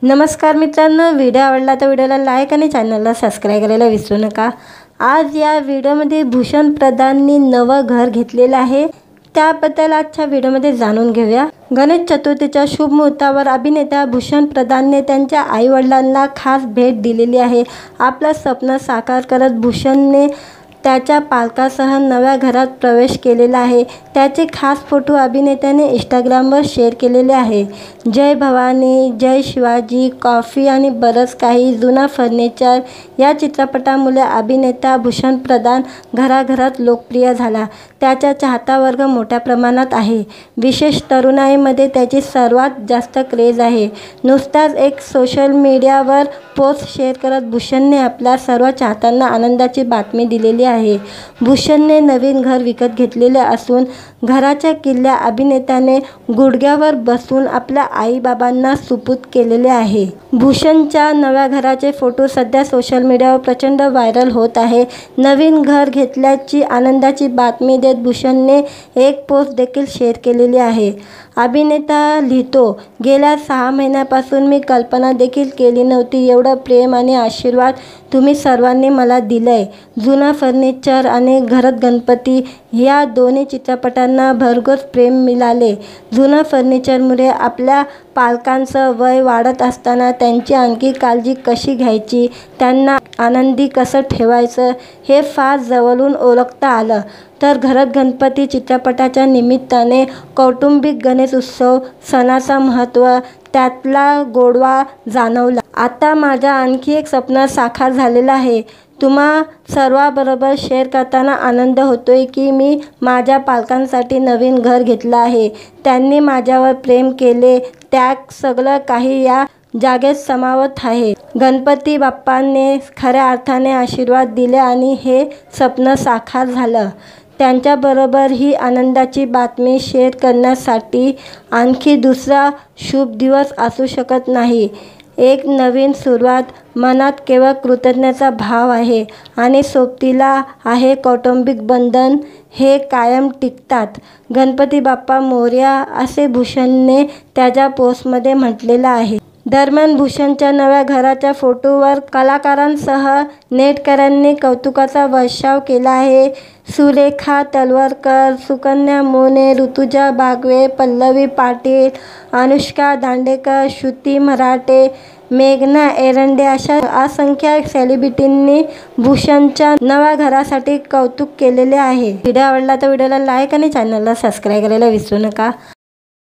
नमस्कार मित्रांनो, व्हिडिओ आवडला तर व्हिडिओला लाईक आणि चॅनलला सबस्क्राईब करायला विसरू नका। आज या व्हिडिओमध्ये भूषण प्रधाननी नवं घर घेतलेलं आहे, त्याबद्दल आजच्या व्हिडिओमध्ये जाणून घेऊया। गणेश चतुर्थीच्या शुभ मुहूर्तावर अभिनेता भूषण प्रधानने त्यांच्या आईवडिलांना खास भेट दिलेली आहे। आपलं स्वप्न साकार करत भूषणने त्याच्या पालकांसह नव्या घरात प्रवेश केलेला आहे। त्याचे खास फोटो अभिनेत्याने इंस्टाग्रामवर शेअर केलेले आहे। जय भवानी, जय शिवाजी, कॉफी आणि बरंच काही जुना फर्निचर या चित्रपटामुळे अभिनेता भूषण प्रधान घराघरात लोकप्रिय झाला। त्याचा चाहता वर्ग मोठ्या प्रमाणात आहे। विशेष तरुणाईमध्ये त्याची सर्वात जास्त क्रेज आहे। नुकताच एक सोशल मीडियावर पोस्ट शेअर करत भूषणने आपल्या सर्व चाहत्यांना आनंदाची बातमी दिलेली आहे। भूषणने नवीन घर विकत घेतलेले असून घराच्या किल्ल्या अभिनेत्याने गुडघ्यावर बसून आपल्या आई-बाबांना सुपूर्द केलेले आहे। भूषणच्या नव्या घराचे फोटो सध्या सोशल मीडियावर प्रचंड व्हायरल होत आहे। नवीन घर घेतल्याची आनंदाची बातमी देत भूषणने एक पोस्ट देखील शेअर केलेली आहे। अभिनेता लिहितो, गेल्या 6 महिन्यापासून मी कल्पना देखील केली नव्हती एवढं प्रेम आणि आशीर्वाद तुम्ही सर्वांनी मला दिलंय। जुना फर्निचर आणि घरात गणपती या दोन्ही चित्रपटांना भरघोस प्रेम मिळाले। जुना फर्निचरमुळे आपल्या पालकांचं वय वाढत असताना त्यांची आणखी काळजी कशी घ्यायची, त्यांना आनंदी कसं ठेवायचं हे फार जवळून ओळखता आलं। तर घरात गणपती चित्रपटाच्या निमित्ताने कौटुंबिक गणेश उत्सव सणाचं महत्त्व, त्यातला गोडवा जाणवला। आता माझं आणखी एक स्वप्न साकार झालेलं आहे। तुम्हा सर्वांबरोबर शेअर करताना आनंद होतोय की मी माझ्या पालकांसाठी नवीन घर घेतलं आहे। त्यांनी माझ्यावर प्रेम केले, त्याग सगळं काही या जागेत समावत आहे। गणपती बाप्पाने खऱ्या अर्थाने आशीर्वाद दिले आणि हे स्वप्न साकार झालं। त्यांच्याबरोबर ही आनंदाची बातमी शेअर करण्यासाठी आणखी दुसरा शुभ दिवस असू शकत नाही। एक नवीन सुरुवात, मनात केवळ कृतज्ञतेचा भाव आहे आणि सोबतीला आहे कौटुंबिक बंधन, हे कायम टिकतात। गणपती बाप्पा मोरया असे भूषणने त्याच्या पोस्टमध्ये म्हटलेलं आहे। दरम्यान भूषणच्या नव्या घराच्या फोटोवर कलाकारांसह नेटकऱ्यांनी कौतुकाचा वर्षाव केला आहे। सुलेखा तलवरकर, सुकन्या मोने, ऋतुजा बागवे, पल्लवी पाटील, अनुष्का दांडेकर, श्रुती मराठे, मेघना एरंडे अशा असंख्य सेलिब्रिटींनी भूषणच्या नव्या घरासाठी कौतुक केलेले आहे। व्हिडिओ आवडला तर व्हिडिओला लाईक आणि चॅनलला सबस्क्राईब करायला विसरू नका।